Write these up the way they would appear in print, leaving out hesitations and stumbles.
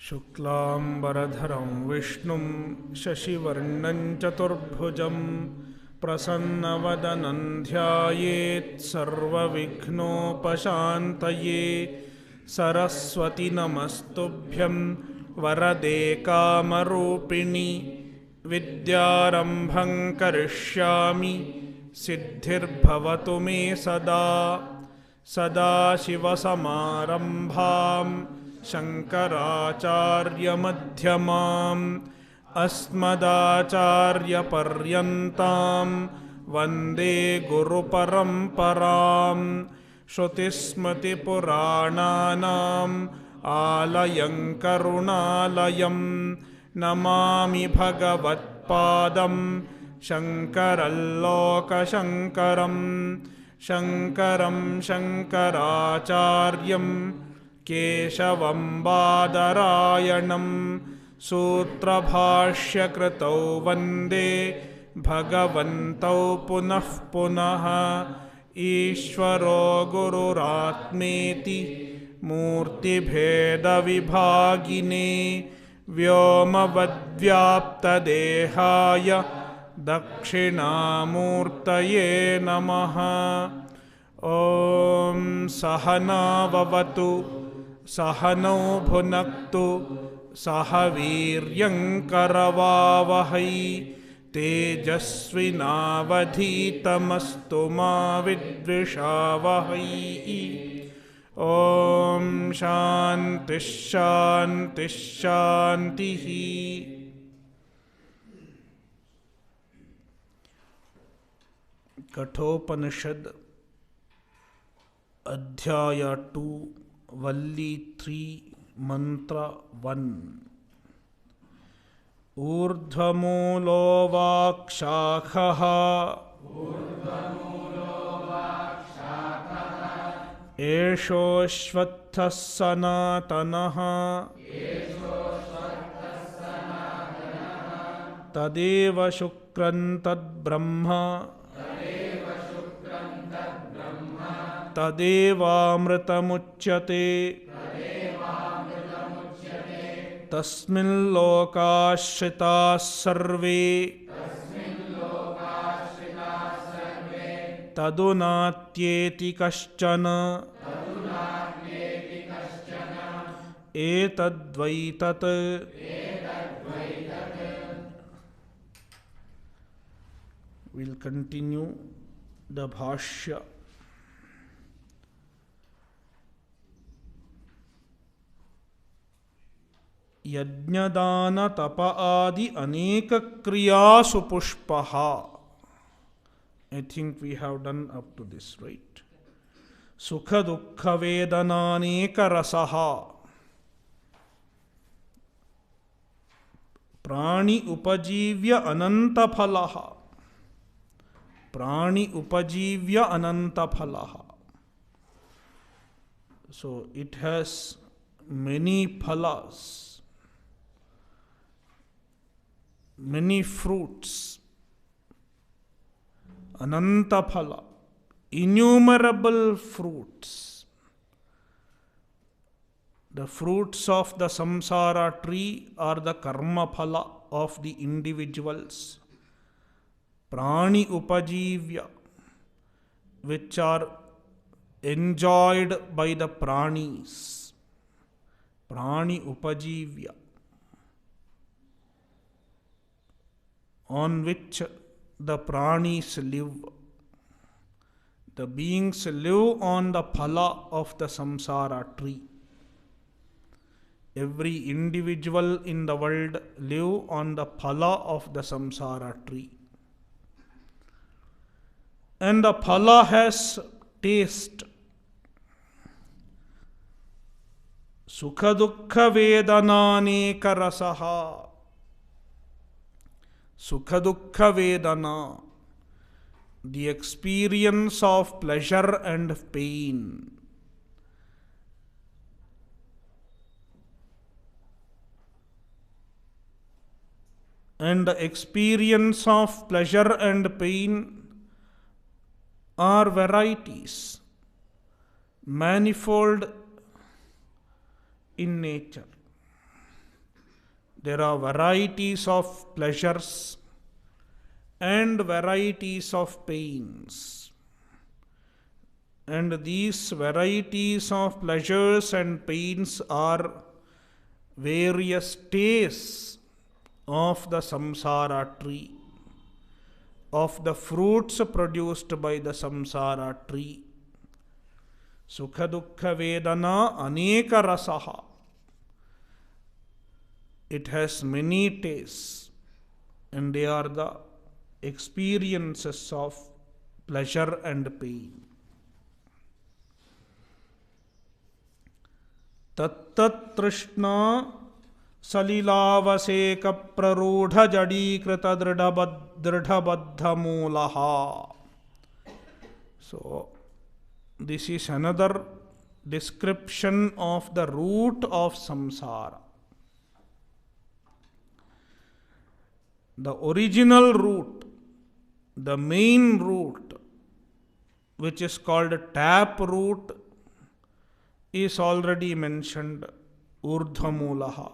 शुक्लांबरधरं विष्णुं शशिवर्णं चतुर्भुजं प्रसन्नवदनं ध्यायेत् सर्वविघ्नोपशान्तये। सरस्वती नमस्तुभ्यं वरदे कामरूपिणि विद्यारम्भं करिष्यामि सिद्धिर्भवतु मे सदा। सदाशिवसमारम्भां शङ्कराचार्यमध्यमाम् अस्मदाचार्यपर्यन्तां वन्दे गुरुपरम्पराम्। श्रुतिस्मृतिपुराणानाम् आलयं करुणालयं नमामि भगवत्पादं शङ्करं लोकशङ्करं। शङ्करं शङ्कराचार्यं केशवं बादरायणं सूत्रभाष्यकृतौ वन्दे भगवन्तौ पुनः पुनः। ईश्वरो गुरुरात्मेति मूर्तिभेदविभागिने व्योमवद्व्याप्तदेहाय दक्षिणामूर्तये नमः। ॐ सहना भवतु सहनौ भुनक्तु सह वीर्यं करवावहै तेजस्विनावधीतमस्तु मा विद्विषावहै। ॐ शान्तिः शान्तिः शान्तिः। कठोपनिषद अध्याय 2 वल्ली 3 मंत्र 1। ऊर्ध्वमूलो वाक्शाखः एषोऽश्वत्थः सनातनः तदेव शुक्रं तद्ब्रह्म तदेवामृतमुच्यते। तस्मिन् लोकाश्रिताः सर्वे तदुनात्येति कश्चन एतद्वै तत्। We'll continue the bhashya. यज्ञदान तप आदि अनेक क्रियासु पुष्पः। I think we have done up to this, right? सुख दुःख वेदनानेक रसः प्राणि उपजीव्य अनंत फलः। प्राणि उपजीव्य अनंत फलः। So it has many phalas, many fruits. Ananta phala, innumerable fruits. The fruits of the samsara tree are the karma phala of the individuals. Prani upajivya, which are enjoyed by the pranis. Prani upajivya, on which the pranis live. The beings live on the phala of the samsara tree. Every individual in the world live on the phala of the samsara tree. And the phala has taste. Sukha dukkha vedananeka rasaha. Sukha dukkha vedana, the experience of pleasure and pain. And the experience of pleasure and pain are varieties, manifold in nature. there are varieties of pleasures and varieties of pains. And these varieties of pleasures and pains are various tastes of the samsara tree, of the fruits produced by the samsara tree. Sukha dukkha vedana aneka rasaha. It has many tastes, and they are the experiences of pleasure and pain. Tattat trishna salilavaseka prarudha jadikrita dridhabaddha moolaha. So, this is another description of the root of samsara. The original root, the main root, which is called tap root, is already mentioned, urdhvamulaha.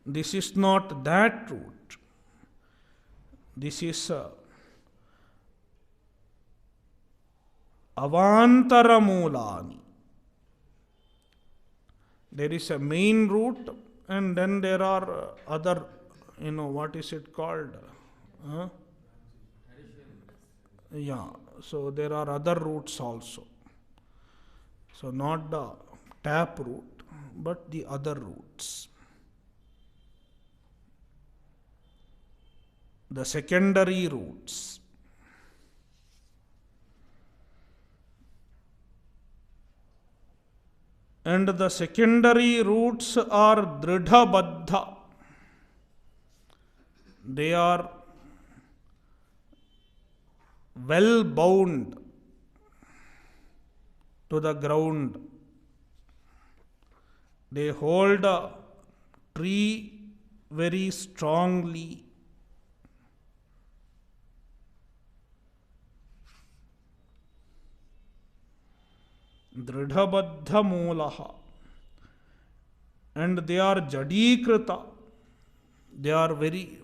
This is not that root. This is avantaramulani. There is a main root, and then there are other, what is it called? Yeah, so there are other roots also. So not the tap root, but the other roots. The secondary roots. And the secondary roots are dridhabaddha. They are well bound to the ground. They hold a tree very strongly. Dridhabaddha moolaha. And they are jadikrita. They are very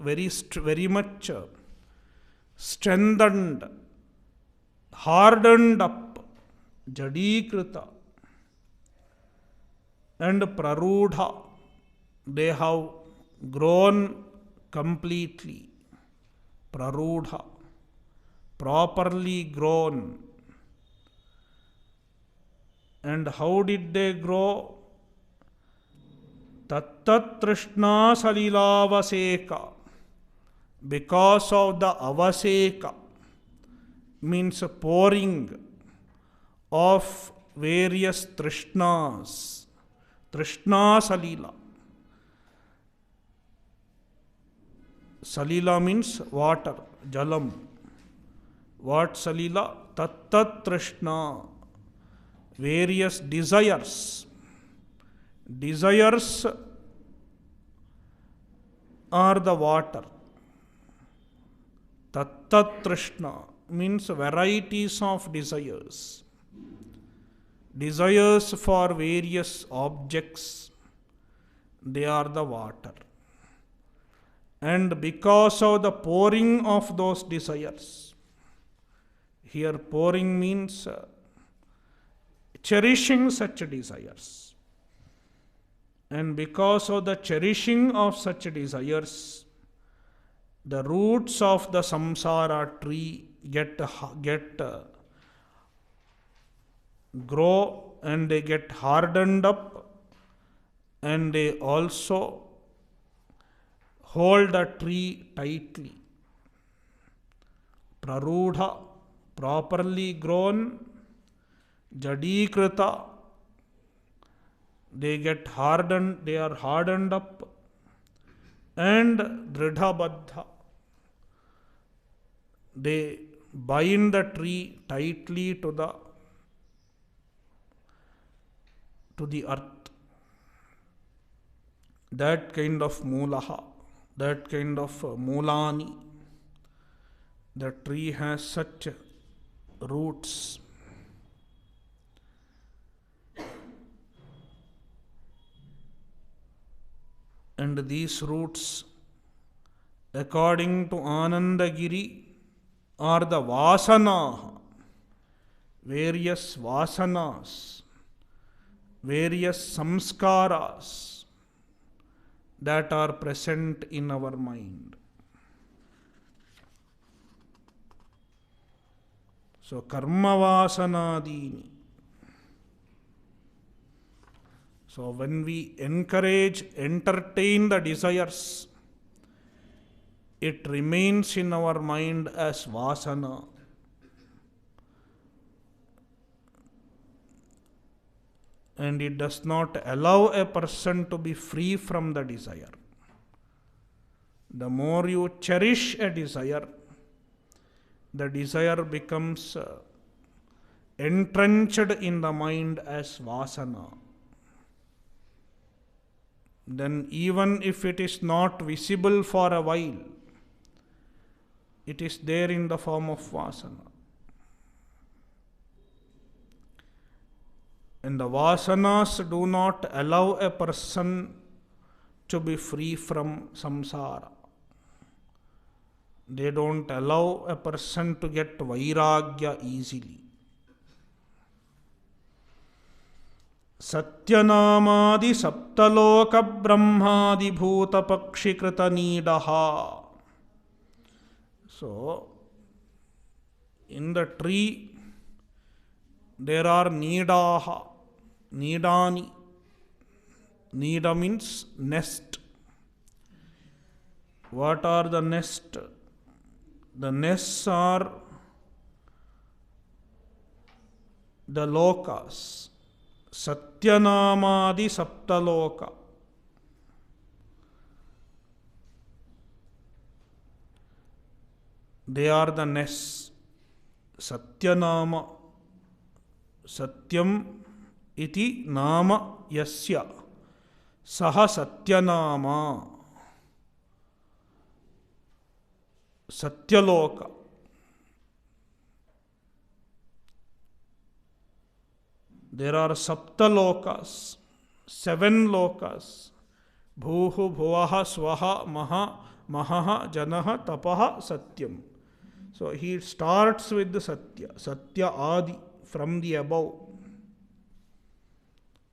much strengthened, hardened up, jadikrita. And prarudha. They have grown completely. Prarudha. Properly grown. And how did they grow? Tattat trishna salilavaseka. Because of the avaseka, means pouring of various trishnas. Trishna salila. Salila means water, jalam. What salila? Tattat trishna. Various desires. Desires are the water. Tattat trishna means varieties of desires. Desires for various objects, they are the water. And because of the pouring of those desires, here pouring means cherishing such desires. And because of the cherishing of such desires, the roots of the samsara tree get grow, and they get hardened up, and they also hold the tree tightly. Prarudha, properly grown. Jadikrita, they get hardened, they are hardened up. And dridhabaddha, they bind the tree tightly to the earth. That kind of moolaha, that kind of moolani. The tree has such roots. And these roots, according to Anandagiri, are the vasana, various vasanas, various samskaras that are present in our mind. So, karma vasanadini. So, when we entertain the desires, it remains in our mind as vasana. And it does not allow a person to be free from the desire. The more you cherish a desire, the desire becomes entrenched in the mind as vasana. Then even if it is not visible for a while, it is there in the form of vasana. And the vasanas do not allow a person to be free from samsara. They don't allow a person to get vairagya easily. Satyanamadi saptaloka brahmadi bhuta pakshikrita nidaha. So, in the tree, there are nidaha, nidani. Nida means nest. What are the nest? The nests are the lokas. Satyanamadi saptaloka. They are the nests. Satyanama. Satyam iti nama yasya. Saha satyanama. Satyaloka. There are saptalokas, 7 lokas. Bhuhu, bhuvaha, swaha, maha, mahaha, janaha, tapaha, satyam. So he starts with the satya. Satya adi, from the above.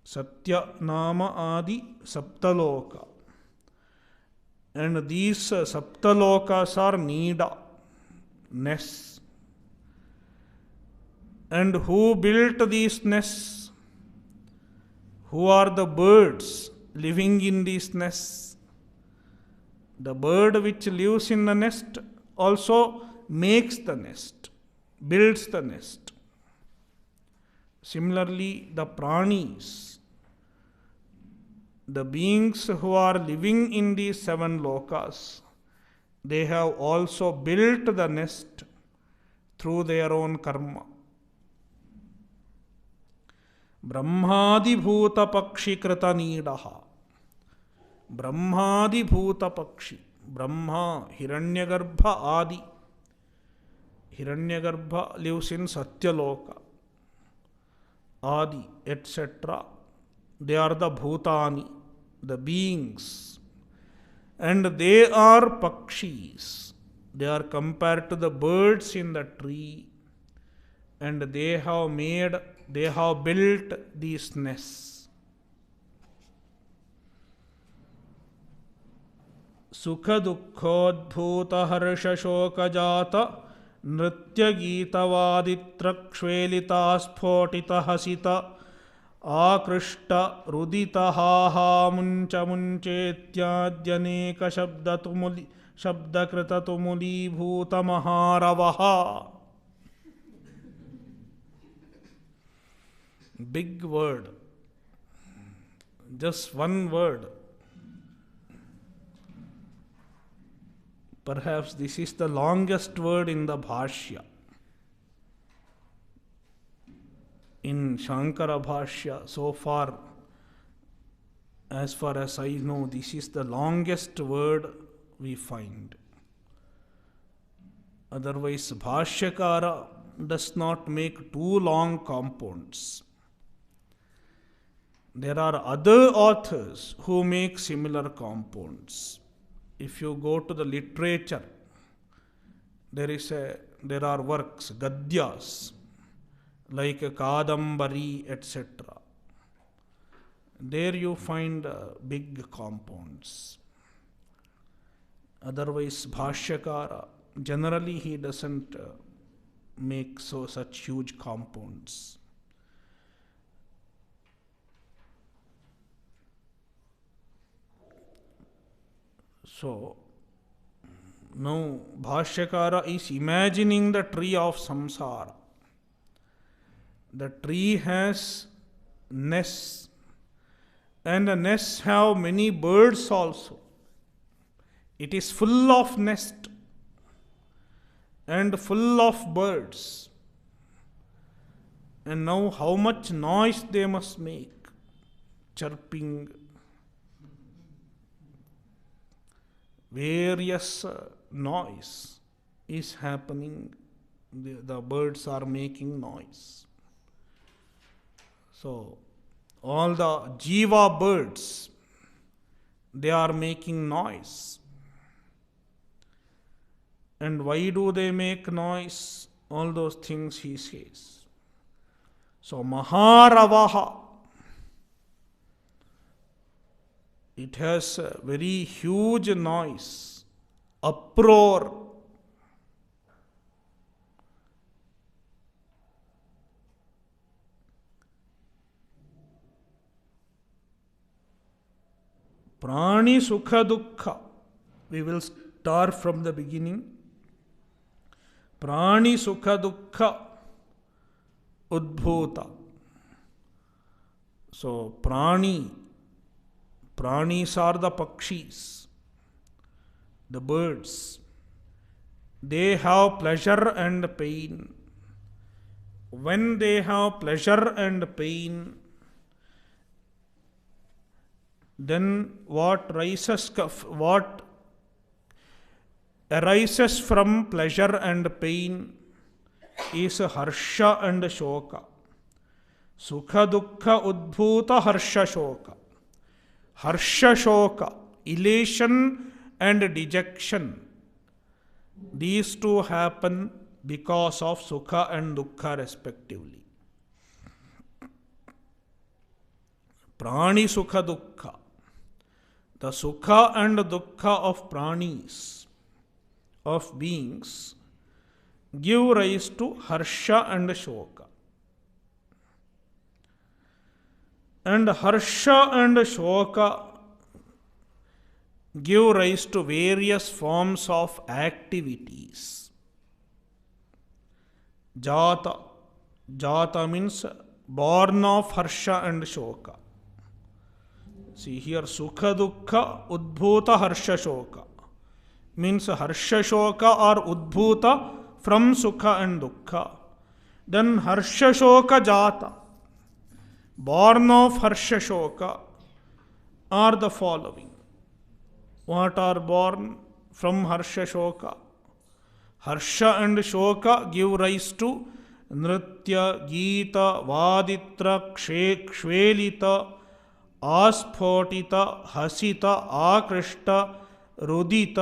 Satya nama adi saptaloka. And these saptalokas are nida, nests. And who built these nests? Who are the birds living in these nests? The bird which lives in the nest also makes the nest, builds the nest. Similarly, the pranis, the beings who are living in these 7 lokas, they have also built the nest through their own karma. Brahmadi bhuta pakshi krita nidaha. Brahmadi bhuta pakshi. Brahma, Hiranyagarbha adi. Hiranyagarbha lives in Satyaloka. Adi, etc. They are the bhutani, the beings. And they are pakshis. They are compared to the birds in the tree. And they have built these nests. Sukha dukkhodbhuta harsha shoka jata nritya gita vaditra kshvelita sphotita hasita akrishta rudita haha muncha munchetyadyaneka shabdakrita tumuli bhuta maharavaha. Big word. Just one word. Perhaps this is the longest word in the Bhashya. In Shankara Bhashya, so far as I know, this is the longest word we find. Otherwise, Bhashyakara does not make too long compounds. There are other authors who make similar compounds. If you go to the literature, there are works, gadyas, like Kadambari, etc. There you find big compounds. Otherwise, Bhashyakara, generally he doesn't make such huge compounds. So, now Bhashyakara is imagining the tree of samsara. The tree has nests, and the nests have many birds also. It is full of nest and full of birds. And now how much noise they must make, chirping, various noise is happening. The birds are making noise. So, all the jiva birds, they are making noise. And why do they make noise? All those things he says. So, Maharavaha, it has a very huge noise, uproar. Prani Sukha Dukkha. We will start from the beginning. Prani Sukha Dukkha Udbhuta. So, Pranis are the Pakshis, the birds. They have pleasure and pain. When they have pleasure and pain, then what arises from pleasure and pain is harsha and shoka. Sukha dukkha udbhuta harsha shoka. Harsha shoka, elation and dejection. These two happen because of sukha and dukkha respectively. Prani sukha dukkha. The sukha and dukkha of pranis, of beings, give rise to harsha and shoka. And harsha and shoka give rise to various forms of activities. Jata. Jata means born of harsha and shoka. See here, sukha dukkha udbhuta harsha shoka. Means harsha shoka are udbhuta from sukha and dukkha. Then harsha shoka jata, born of harsha shoka, are the following. What are born from harsha shoka? Harsha and shoka give rise to nritya, gita, vaditra, kshvelita, आस्फोटित, हसित, आकृष्ट, रुदित,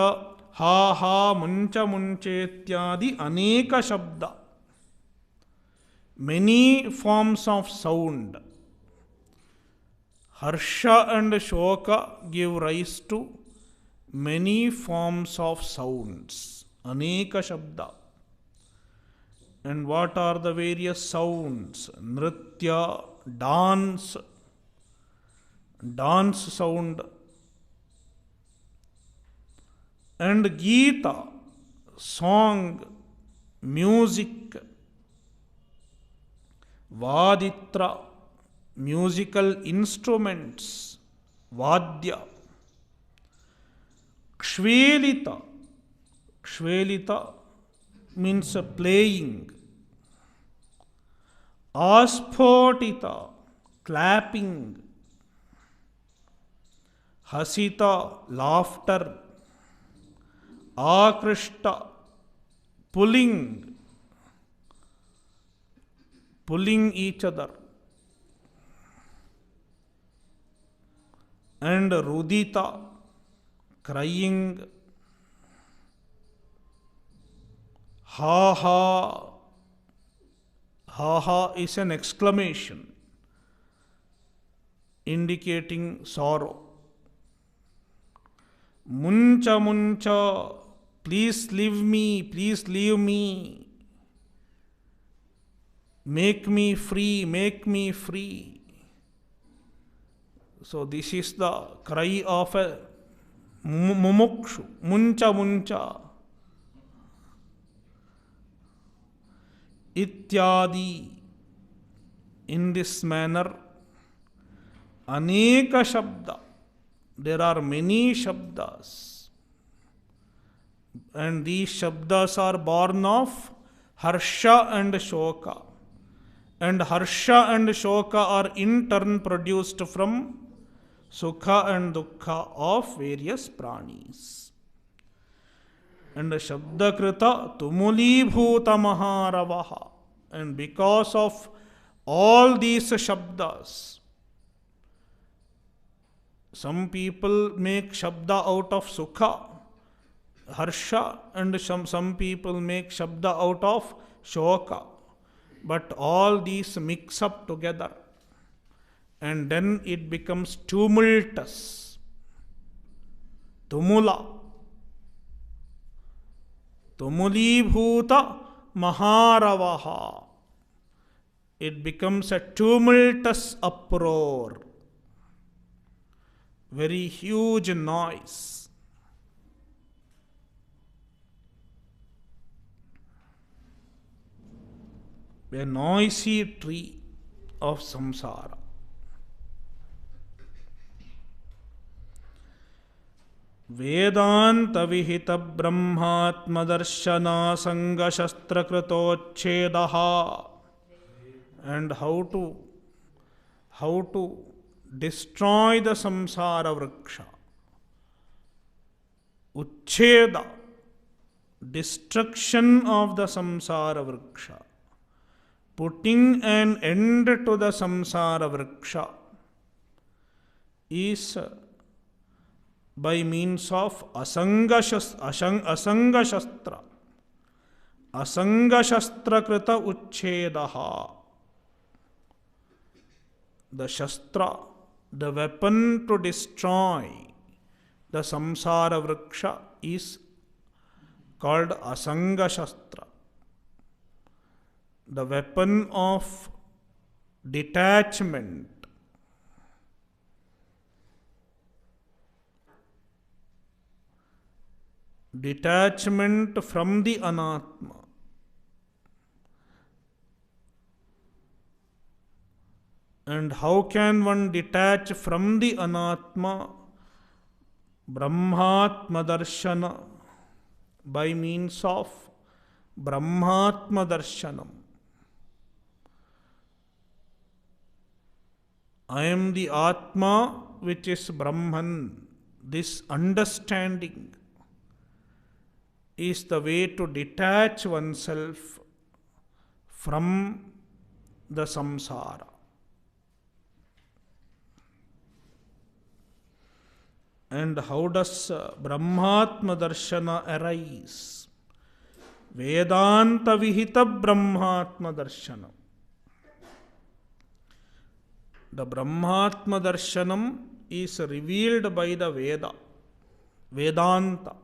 हा हा, मुंच मुंचेत्यादि अनेक शब्द. Many forms of sound. Harsha and shoka give rise to many forms of sounds. Aneka shabda. And what are the various sounds? Nritya, dance sound, and Gita, song, music, Vaditra, musical instruments, Vadya, Kshvelita, Kshvelita means playing, Asphotita, clapping, Hasita, laughter, Akrishta, pulling each other. and Rudita, crying. Ha ha. Ha ha is an exclamation indicating sorrow. Muncha muncha, please leave me, please leave me. Make me free, make me free. So this is the cry of a mumukshu. Muncha muncha. Ityadi. In this manner, aneka shabda. There are many shabdas. And these shabdas are born of harsha and shoka. And harsha and shoka are in turn produced from sukha and dukkha of various pranis. And shabdakrita tumulibhuta maharavaha. And because of all these shabdas, some people make shabda out of sukha, harsha, and some people make shabda out of shoka. But all these mix up together and then it becomes tumultus. Tumula. Tumulibhuta maharavaha. It becomes a tumultuous uproar. Very huge noise. A noisy tree of samsara. Vedanta vihita brahmatma darshana sanga shastra kritochhedaha. And how to destroy the samsara vriksha. Uchcheda, destruction of the samsara vriksha. Putting an end to the samsara vriksha is by means of asanga shastra. Asanga shastra krita uchchedaha. The shastra, the weapon to destroy the samsara vriksha is called asanga shastra. The weapon of detachment. Detachment from the anatma. And how can one detach from the anatma? Brahmatma darshana. By means of Brahmatma darshanam. I am the Atma which is Brahman. This understanding is the way to detach oneself from the samsara. And how does Brahmatma darshana arise? Vedanta vihita Brahmatma darshana. The Brahmatma darshanam is revealed by the Veda, Vedanta.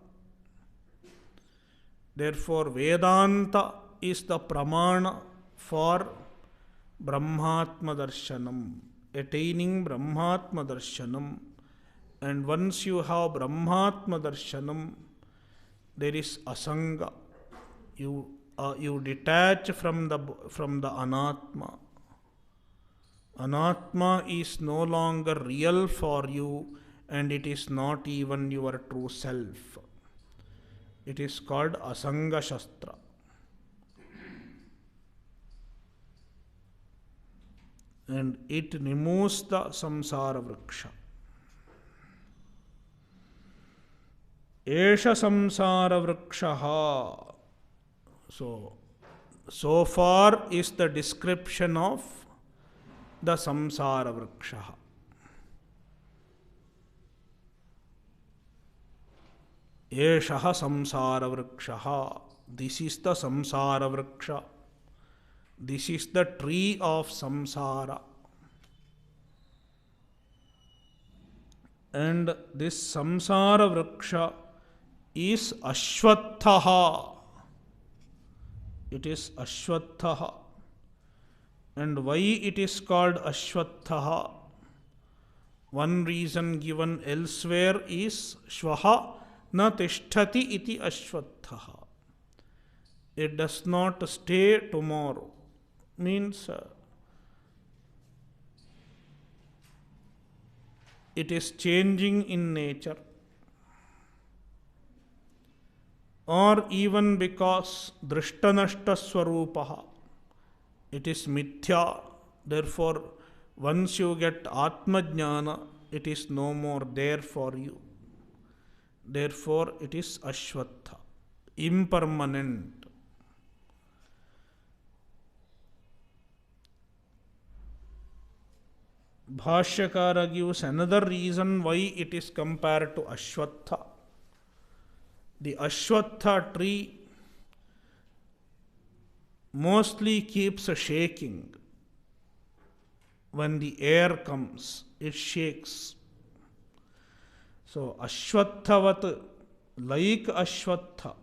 Therefore, Vedanta is the pramana for Brahmatma darshanam, attaining Brahmatma darshanam. And once you have Brahmatma darshanam, there is asanga. You detach from the anatma. Anatma is no longer real for you, and it is not even your true self. It is called asanga shastra. And it removes the samsara vriksha. Esha samsara vrikshaha. So far is the description of the samsara vriksha. एषः संसारवृक्षः. This is the samsara vriksha. This is the tree of samsara. And this samsara vriksha is ashwathaha. It is ashwathaha. And why it is called ashwathaha? One reason given elsewhere is shvaha na tishtati iti ashwathaha. It does not stay tomorrow. Means it is changing in nature. Or even because drishtanashta swarupaha. It is mithya. Therefore, once you get Atma Jnana, it is no more there for you. Therefore, it is Ashwatha, impermanent. Bhashyakara gives another reason why it is compared to Ashwatha. The Ashwatha tree mostly keeps shaking. When the air comes, it shakes. So, Ashwathavat, like Ashwatha,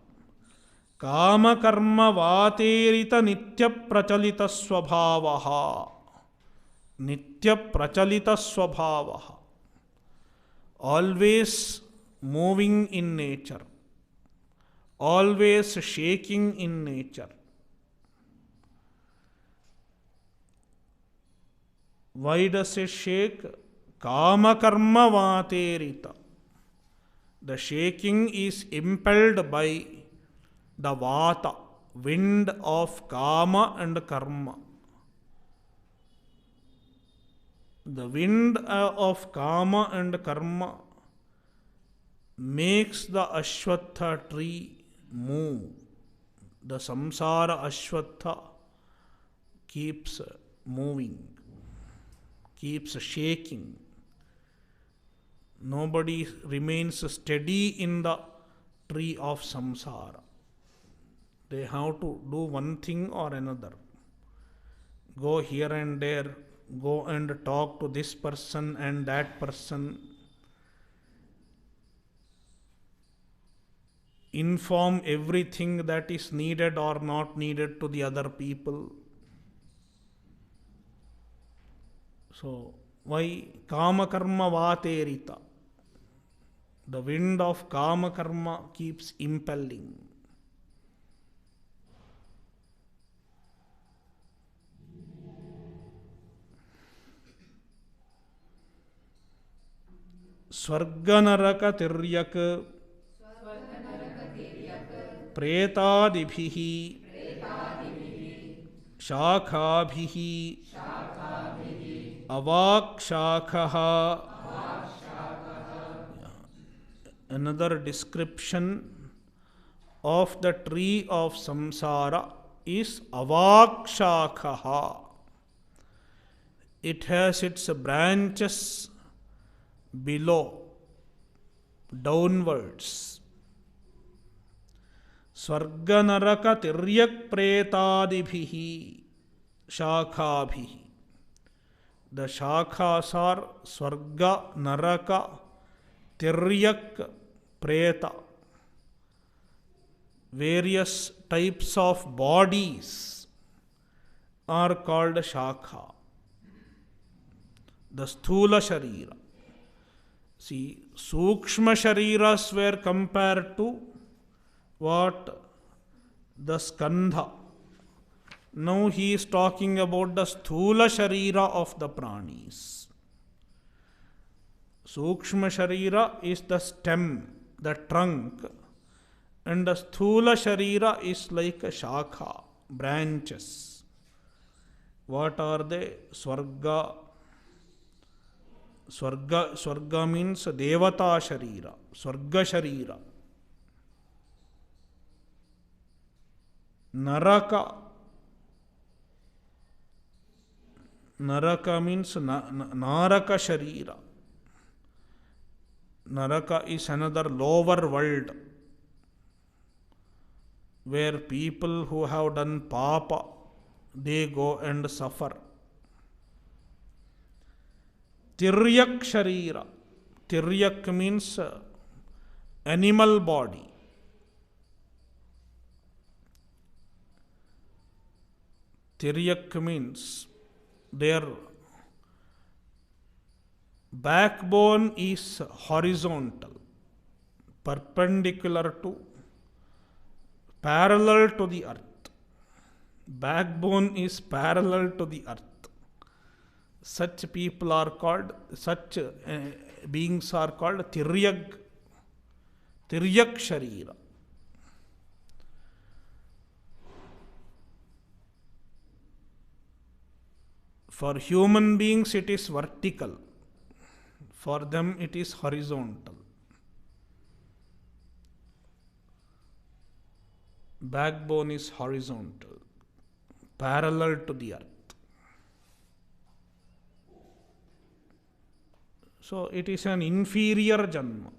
Kama karma vaterita nitya prachalita swabhavaha. Nitya prachalita swabhavaha. Always moving in nature. Always shaking in nature. Why does it shake? Kama karma vaterita. The shaking is impelled by the vata, wind of kama and karma. The wind of kama and karma makes the Ashwatha tree move. The samsara Ashwatha keeps moving, keeps shaking. Nobody remains steady in the tree of samsara. They have to do one thing or another. Go here and there, go and talk to this person and that person. Inform everything that is needed or not needed to the other people. So, why kama karma vaterita? The wind of kama karma keeps impelling. Swarganaraka tiryak प्रेतादिभिः शाखाभिः अवाक्शाखः. Another description of the tree of samsara is avakshakha. It has its branches below, downwards. Swarganaraka tiryak pretadibhihi shakhabhihi. The shakhas are Swarga, Naraka, Tiryak, Preta. Various types of bodies are called Shakha. The Sthula Sharira. See, Sukshma Shariras were compared to what? The Skandha. Now he is talking about the Sthula Sharira of the Pranis. Sukshma Sharira is the stem, the trunk, and the Sthula Sharira is like a Shakha, branches. What are they? Swarga. Swarga means Devata Sharira, Swarga Sharira. Naraka. Naraka means Naraka Sharira. Naraka is another lower world. where people who have done papa, they go and suffer. Tiryak Sharira. Tiryak means animal body. Tiryak means their backbone is horizontal, perpendicular to, parallel to the earth. Backbone is parallel to the earth. Such people are called, such beings are called Tiryak Sharira. For human beings it is vertical. For them it is horizontal. Backbone is horizontal, parallel to the earth. So it is an inferior Janma.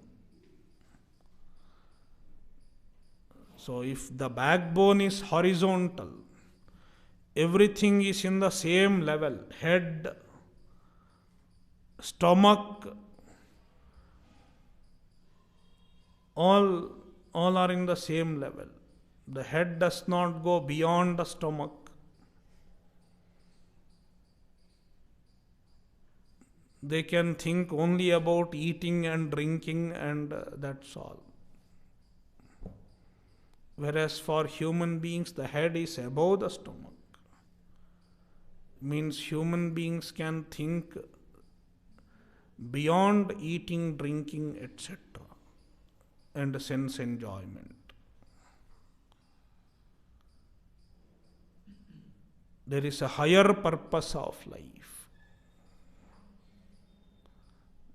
So if the backbone is horizontal, everything is in the same level. Head, stomach, all are in the same level. The head does not go beyond the stomach. They can think only about eating and drinking, and that's all. Whereas for human beings, the head is above the stomach. Means human beings can think beyond eating, drinking, etc. and sense enjoyment. There is a higher purpose of life.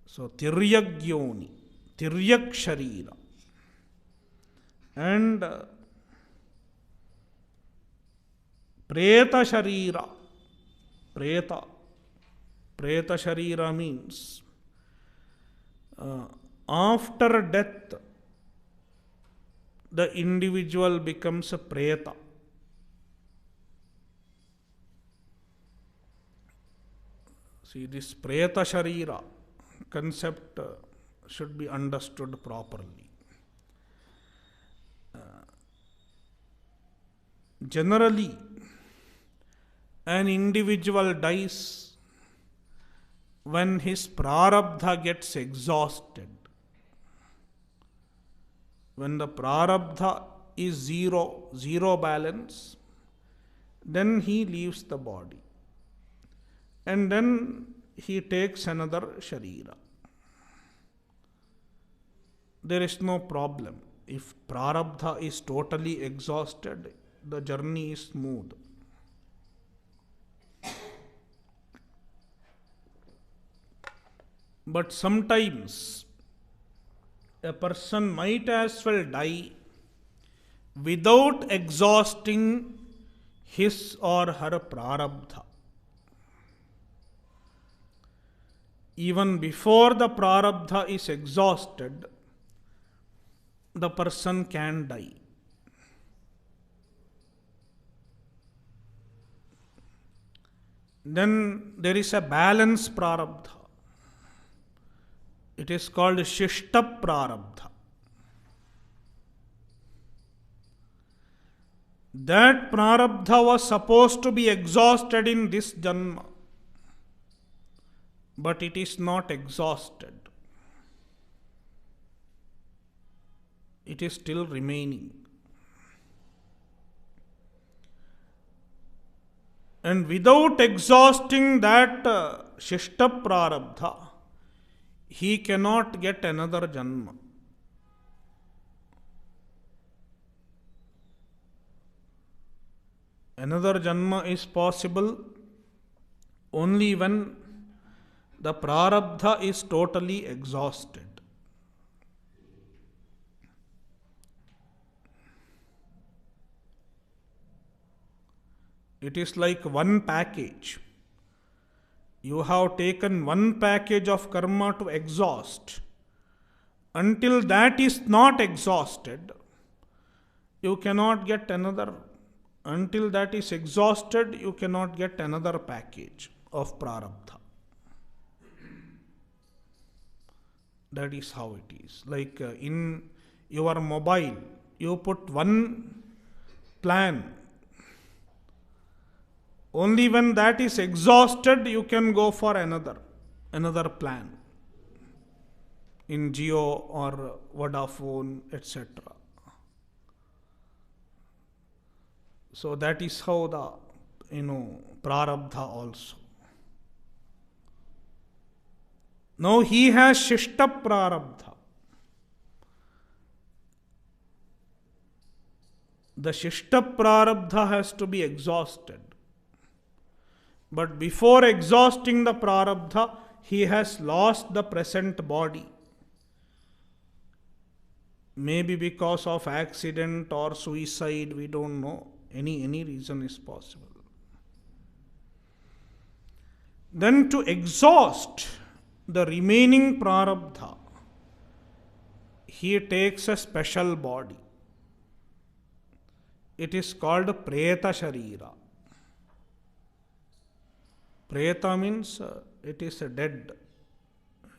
So, Tiryak Gyoni, Tiryak Sharira, and Preta Sharira. Preta Sharira means after death, the individual becomes a Preta. See, this Preta Sharira concept should be understood properly. Generally, an individual dies when his prarabdha gets exhausted. When the prarabdha is zero balance, then he leaves the body. And then he takes another sharira. There is no problem. If prarabdha is totally exhausted, the journey is smooth. But sometimes a person might as well die without exhausting his or her prarabdha. Even before the prarabdha is exhausted, the person can die. Then there is a balance prarabdha. It is called Shishta prarabdha. That prarabdha was supposed to be exhausted in this janma, but it is not exhausted. It is still remaining. And without exhausting that Shishta prarabdha, he cannot get another janma. Another janma is possible only when the prarabdha is totally exhausted. It is like one package. You have taken one package of karma to exhaust. Until that is not exhausted, you cannot get another. Until that is exhausted, you cannot get another package of prarabdha. That is how it is. Like in your mobile, you put one plan. Only when that is exhausted, you can go for another plan in Jio or Vodafone, etc. So that is how the prarabdha also. Now he has shishta prarabdha. The shishta prarabdha has to be exhausted. But before exhausting the prarabdha, he has lost the present body. Maybe because of accident or suicide, we don't know. Any reason is possible. Then to exhaust the remaining prarabdha, he takes a special body. It is called preta sharira. Preta means it is dead.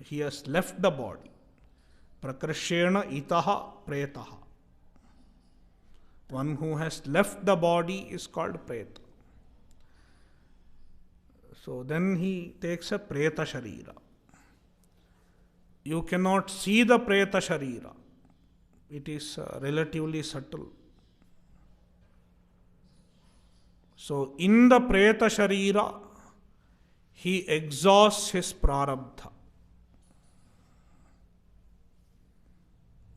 He has left the body. Prakrishena itaha pretaha. One who has left the body is called preta. So then he takes a preta sharira. You cannot see the preta sharira. It is relatively subtle. So in the preta sharira, he exhausts his prarabdha.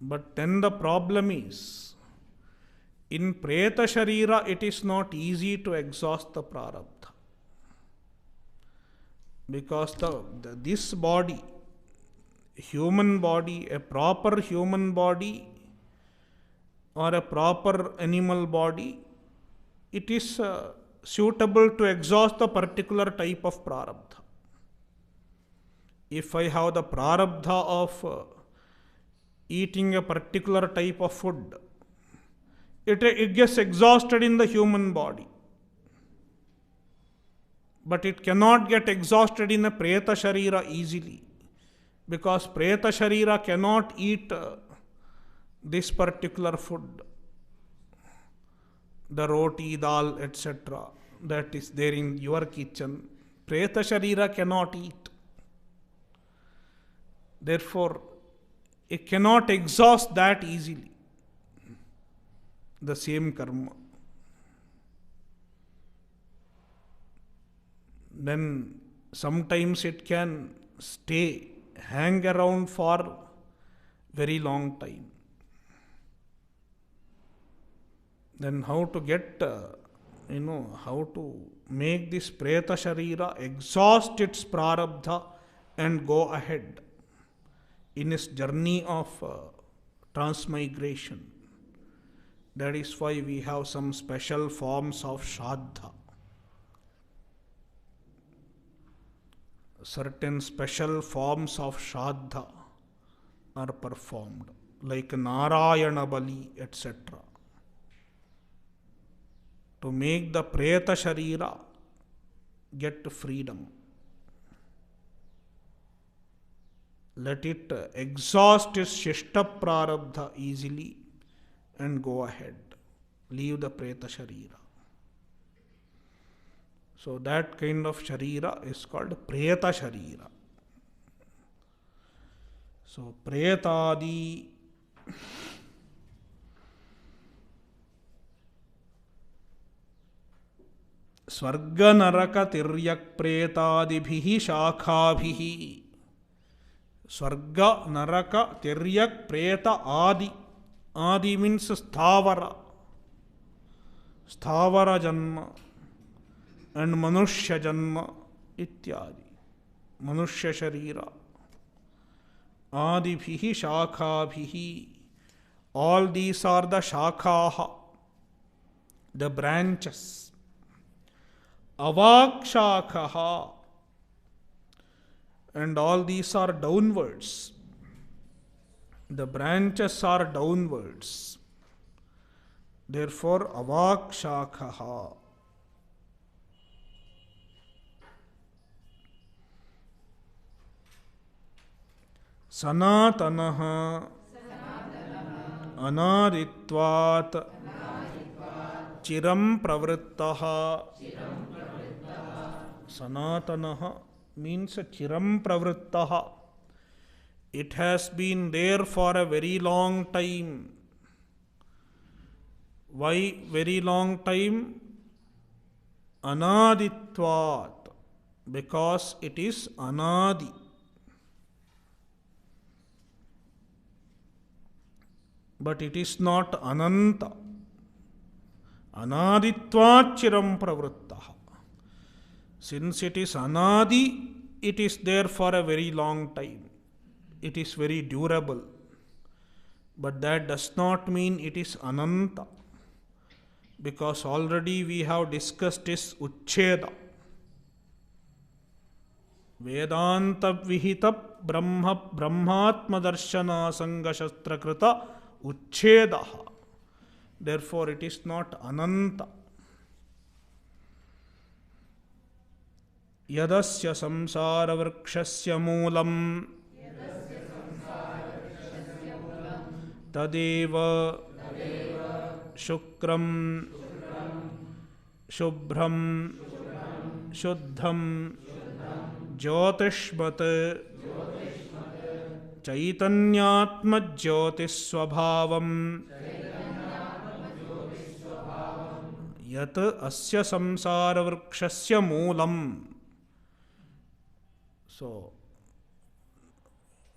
But then the problem is, in preta sharira, it is not easy to exhaust the prarabdha. Because this body, human body, a proper human body or a proper animal body, it is suitable to exhaust the particular type of prarabdha. If I have the prarabdha of eating a particular type of food, it gets exhausted in the human body. But it cannot get exhausted in a preta sharira easily. Because preta sharira cannot eat this particular food. The roti, dal, etc. that is there in your kitchen. Preta sharira cannot eat. Therefore, it cannot exhaust that easily. The same karma. Then sometimes it can hang around for very long time. Then how to get, how to make this preta sharira exhaust its prarabdha and go ahead in its journey of transmigration. That is why we have some special forms of shraddha. Certain special forms of shraddha are performed, like Narayana Bali, etc. To make the preta sharira get freedom. Let it exhaust its shishta prarabdha easily and go ahead. Leave the preta sharira. So that kind of sharira is called preta sharira. So pretadi Swarga naraka tiryak pretadibhihi shakhabhihi. Swarga naraka tiryak preta adi. Adi means sthavara. Sthavara janma. And manushya janma ityadi. Manushya sharira. Adibhihi shakhabhihi. All these are the shakhaha, the branches. Avakshakaha. And all these are Therefore, avakshakha. Sanatanaha anaditvat chiram pravrittaha. Sanatanaha means chiram pravrittaha. It has been there for a very long time. Why very long time? Anaditvat. Because it is anadi. But it is not ananta. Anaditvat chiram pravrittaha. Since it is anadi, it is there for a very long time. It is very durable. But that does not mean it is ananta. Because already we have discussed this uchcheda. Vedanta vihita brahmatma darshana sangashastra krita uchchedaha. Therefore it is not ananta. Yadasya samsara vrikshasya moolam tadeva shukram shubhram shuddham jyotishmat chaitanyatma jyotisvabhavam yat asya samsara vrikshasya moolam. So,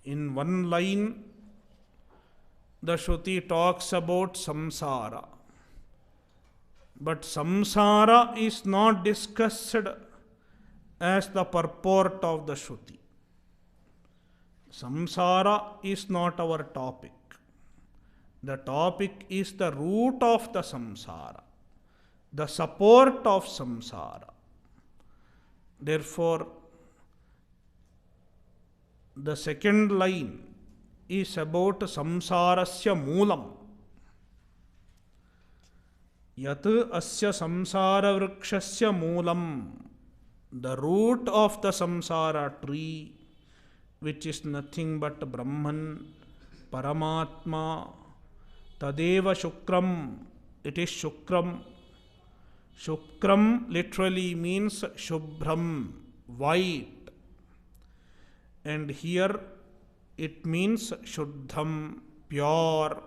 in one line, the Shruti talks about samsara. But samsara is not discussed as the purport of the Shruti. Samsara is not our topic. The topic is the root of the samsara, the support of samsara. Therefore, the second line is about samsarasya moolam. Yat asya samsara vrikshasya moolam. The root of the samsara tree, which is nothing but Brahman, Paramatma, Tadeva Shukram. It is Shukram. Shukram literally means Shubhram, white. And here it means Shuddham, pure.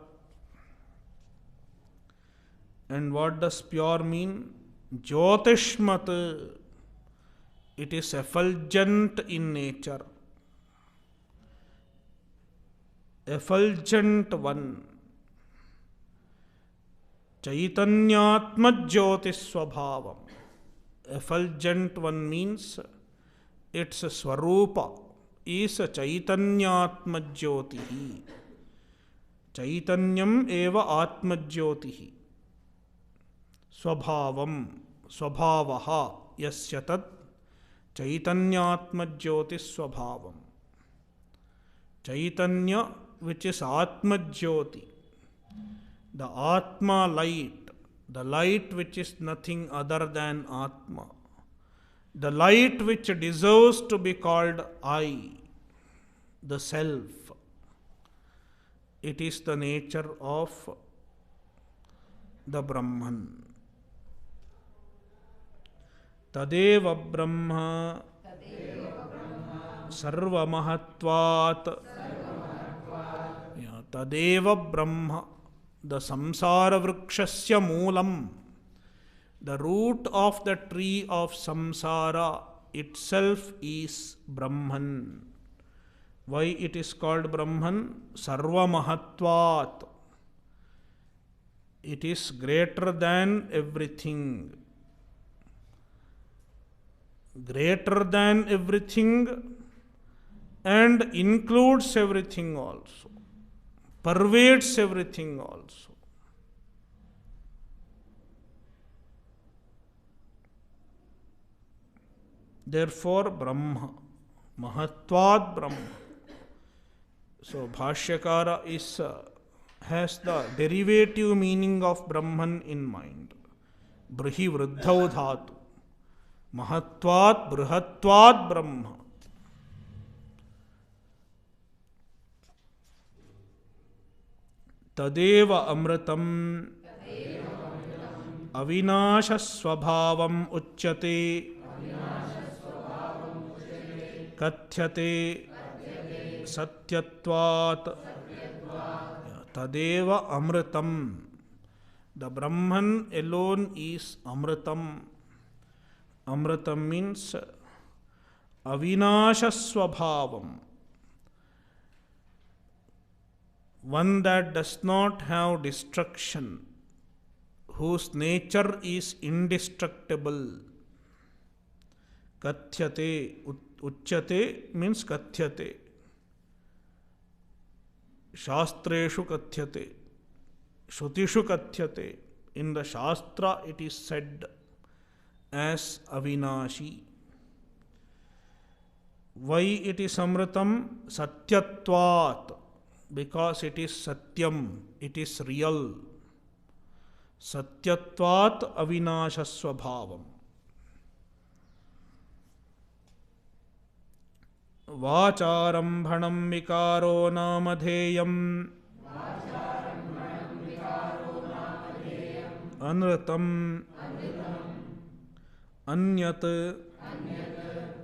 And what does pure mean? Jyotishmat. It is effulgent in nature. Effulgent one. Chaitanyatma jyotisvabhavam. Effulgent one means its swarupa is chaitanyatma jyotihi. Chaitanyam eva atma jyotihi. Swabhavam, swabhavaha yasya tat chaitanyatma jyotisvabhavam. Chaitanya, which is atma jyoti, the atma light, the light which is nothing other than atma, the light which deserves to be called I, the self. It is the nature of the Brahman. Tadeva Brahma Sarva Mahatvat. Tadeva Brahma, the samsara vrikshasya moolam. The root of the tree of samsara itself is Brahman. Why it is called Brahman? Sarva Mahatvat. It is greater than everything. Greater than everything and includes everything also. Pervades everything also. Therefore, Brahma, Mahatvad Brahma. So, Bhashyakara is has the derivative meaning of Brahman in mind. Brihi vruddhau dhatu. Mahatvat brihatvat Brahma. Tadeva amritam अविनाशस्वभावम् उच्यते कथ्यते सत्यत्वात् तदेव अमृतम. The Brahman alone is Amritam. Amritam means Avinashasvabhavam. One that does not have destruction, whose nature is indestructible. Kathyate, uchyate means kathyate. Shastreshu kathyate. Shrutishu kathyate. In the Shastra it is said as Avinashi. Why it is Amritam? Satyatvat. Because it is Satyam. It is real. Satyatvat avinashasvabhavam. Vacharambhanam vikaro namadheyam anratam anyat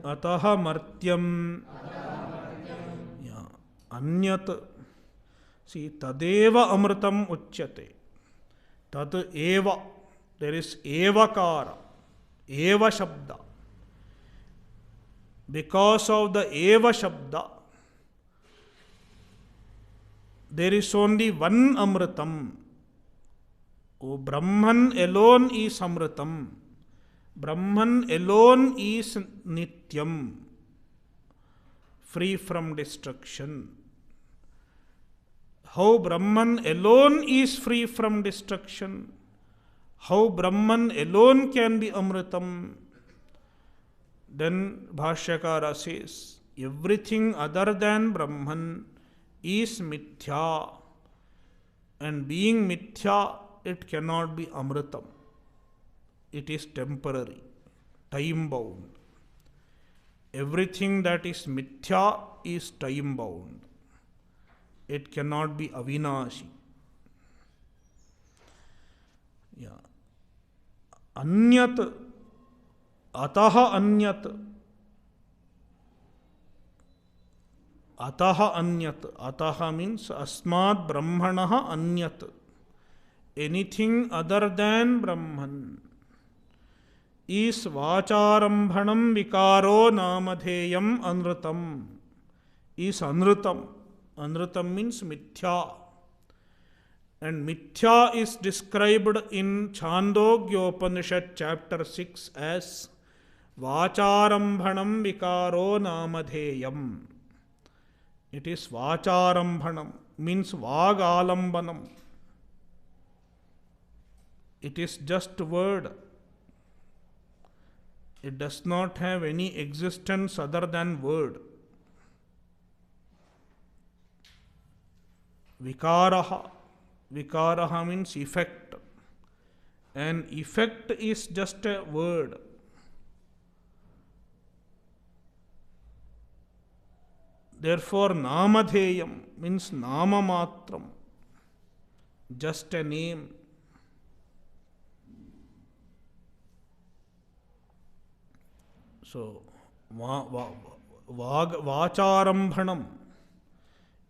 ataha martyam. Anyat. See, tadeva amritam uchyate. Tat eva. There is evakara. Eva shabda. Because of the eva shabda, there is only one amritam. Oh, Brahman alone is amritam. Brahman alone is nityam, free from destruction. How Brahman alone is free from destruction? How Brahman alone can be amritam? Then Bhashyakara says, everything other than Brahman is mithya. And being mithya, it cannot be amritam. It is temporary, time bound. Everything that is mithya is time bound. It cannot be avinashi. Yeah. Anyat, ataha anyat. Ataha anyat. Ataha means asmad brahmanaha anyat. Anything other than Brahman is vacharambhanam vikaro namadheyam anrutam. Is anrutam. Anrutam means mithya. And mithya is described in Chandogyopanishad chapter 6 as vacharambhanam vikaro namadheyam. It is vacharambhanam, means vagalambanam. It is just word. It does not have any existence other than word. Vikaraha. Vikaraha means effect. And effect is just a word. Therefore, namadheyam means nama matram. Just a name. So, vacharambhanam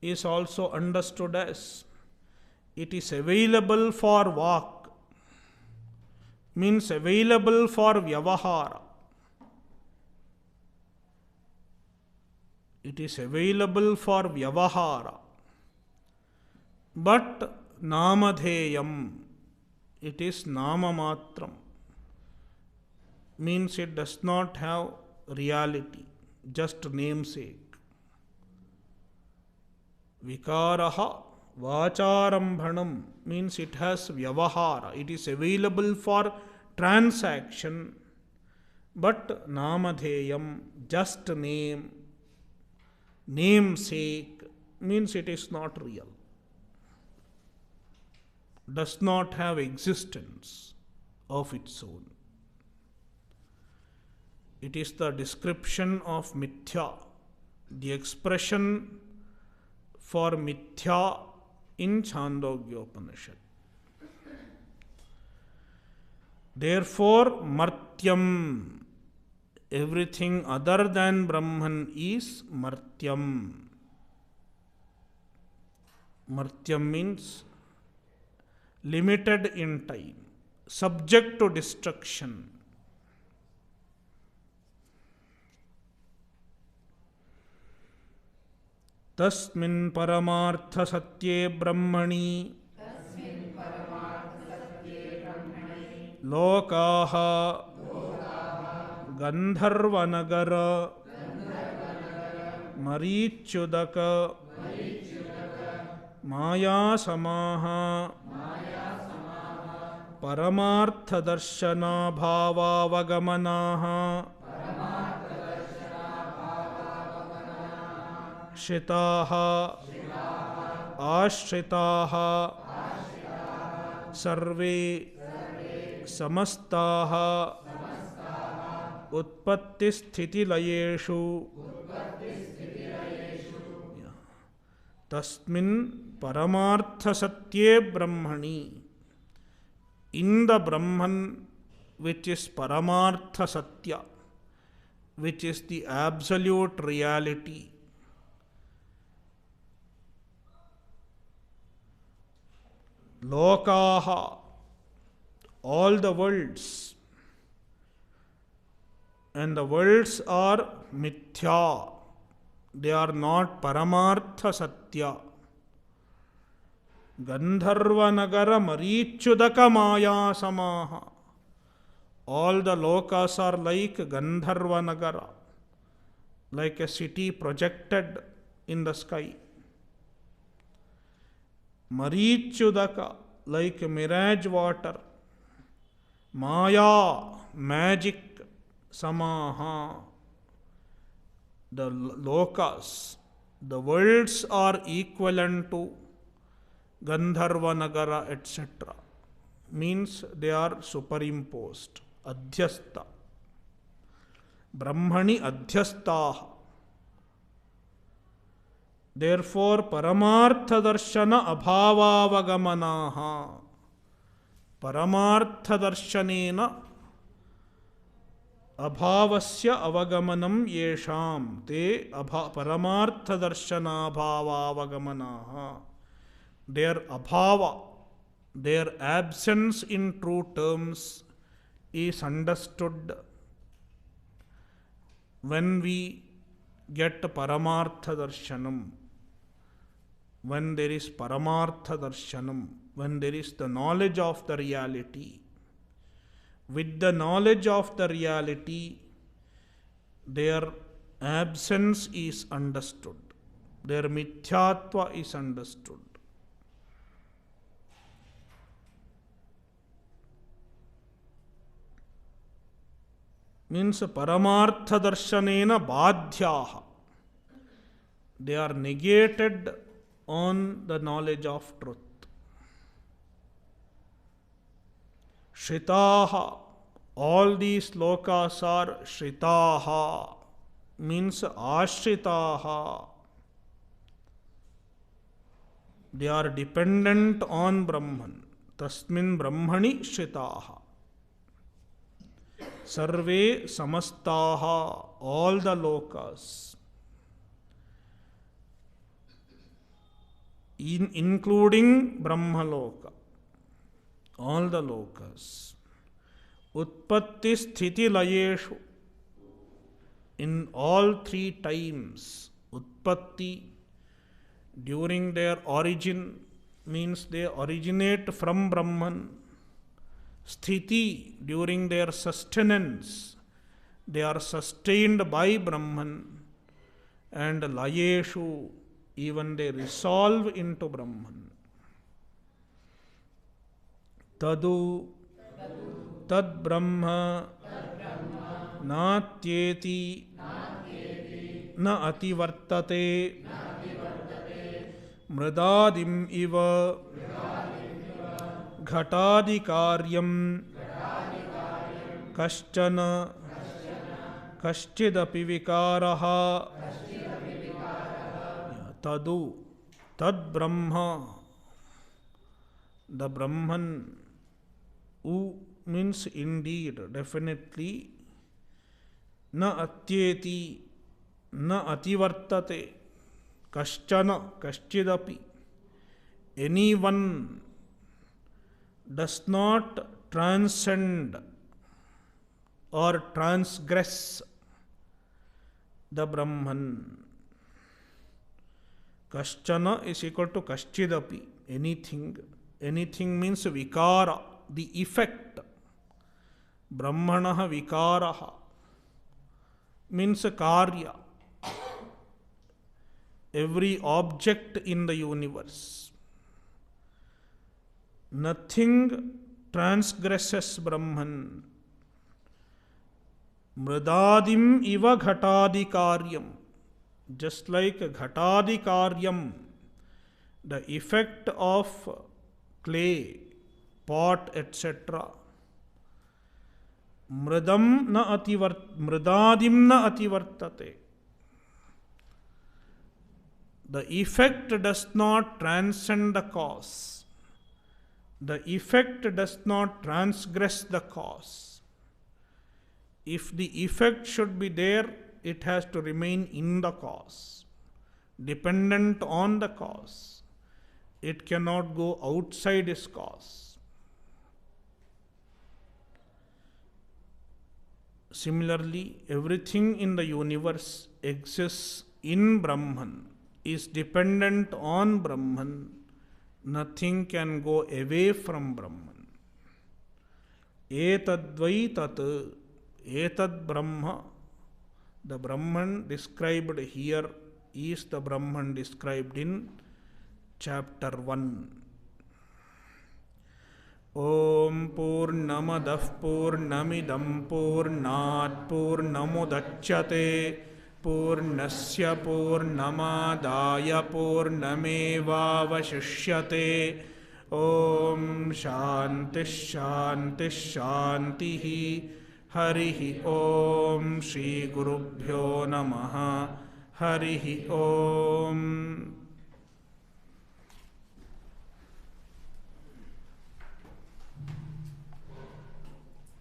is also understood as it is available for vak, means available for vyavahara. It is available for vyavahara. But namadheyam, it is nama matram, means it does not have reality, just namesake. Vikaraha vacharambhanam means it has vyavahara. It is available for transaction. But namadheyam, just name, namesake, means it is not real. does not have existence of its own. It is the description of mithya, the expression for mithya in Chandogya Upanishad. Therefore, martyam, everything other than Brahman is martyam. Martyam means limited in time, subject to destruction. तस्मिन् परमार्थ सत्ये ब्रह्मणि लोकाः गंधर्वनगर मरीच्युदक मायासमाः परमार्थदर्शनाभावावगमनाः श्रिताः आश्रिताः सर्वे समस्ताः उत्पत्तिस्थितिलयेषु तस्मिन् परमार्थसत्ये ब्रह्मणि. In the Brahman, which is Paramartha Satya, which is the absolute reality, Lokaha, all the worlds, and the worlds are mithya, they are not Paramartha Satya. Gandharvanagara Marichudaka Maya Samaha, all the lokas are like Gandharvanagara, like a city projected in the sky. Marichudaka, like mirage water. Maya, magic. Samaha, the lokas, the worlds are equivalent to Gandharvanagara, etc. Means they are superimposed. Adhyastha. Brahmani adhyastaha. Therefore, Paramartha Darshana Abhavavagamanaha. Paramartha Darshanena Abhavasya Avagamanam Yesham. Te Paramartha Darshana Abhavavagamanaha. Their abhava, their absence in true terms is understood when we get Paramartha Darshanam. When there is Paramartha Darshanam, when there is the knowledge of the reality. With the knowledge of the reality, their absence is understood. Their mithyatva is understood. Means Paramartha Darshanena Badhyaha. They are negated on the knowledge of truth. Shritaha, all these lokas are Shritaha, means Ashritaha. They are dependent on Brahman. Tasmin Brahmani Shritaha. Sarve Samastaha, all the lokas, including Brahmaloka. All the lokas. Utpatti sthiti layeshu. In all three times. Utpatti, during their origin, means they originate from Brahman. Sthiti, during their sustenance, they are sustained by Brahman. And layeshu, even they resolve into Brahman. Tadu tad brahma natyeti na ativartate mridadim iva घटादिकार्यं कश्चन कश्चिदपि विकारः तदु तद्ब्रह्म, the Brahman who means indeed, definitely, na atyeti, na ativartate, kaschana, kaschidapi, anyone does not transcend or transgress the Brahman. Kaschana is equal to kaschidapi, anything. Anything means vikara, the effect. Brahmanaha vikaraha means karya. Every object in the universe. Nothing transgresses Brahman. Mridadim iva ghatadikaryam. Just like ghatadikaryam, the effect of clay, pot, etc. Mridadim na ativartate. The effect does not transcend the cause. The effect does not transgress the cause. If the effect should be there, it has to remain in the cause, dependent on the cause. It cannot go outside its cause. Similarly, everything in the universe exists in Brahman, is dependent on Brahman. Nothing can go away from Brahman. Etadvai tat, etad Brahma. The Brahman described here is the Brahman described in chapter 1. Om Purnamadah Purnamidam Purnat Purnamudachyate Purnasya Purnamadaya Purnamevavashishyate. Om Shanti Shanti Shanti. Harihi Om Shri Gurubhyo Namaha. Harihi Om.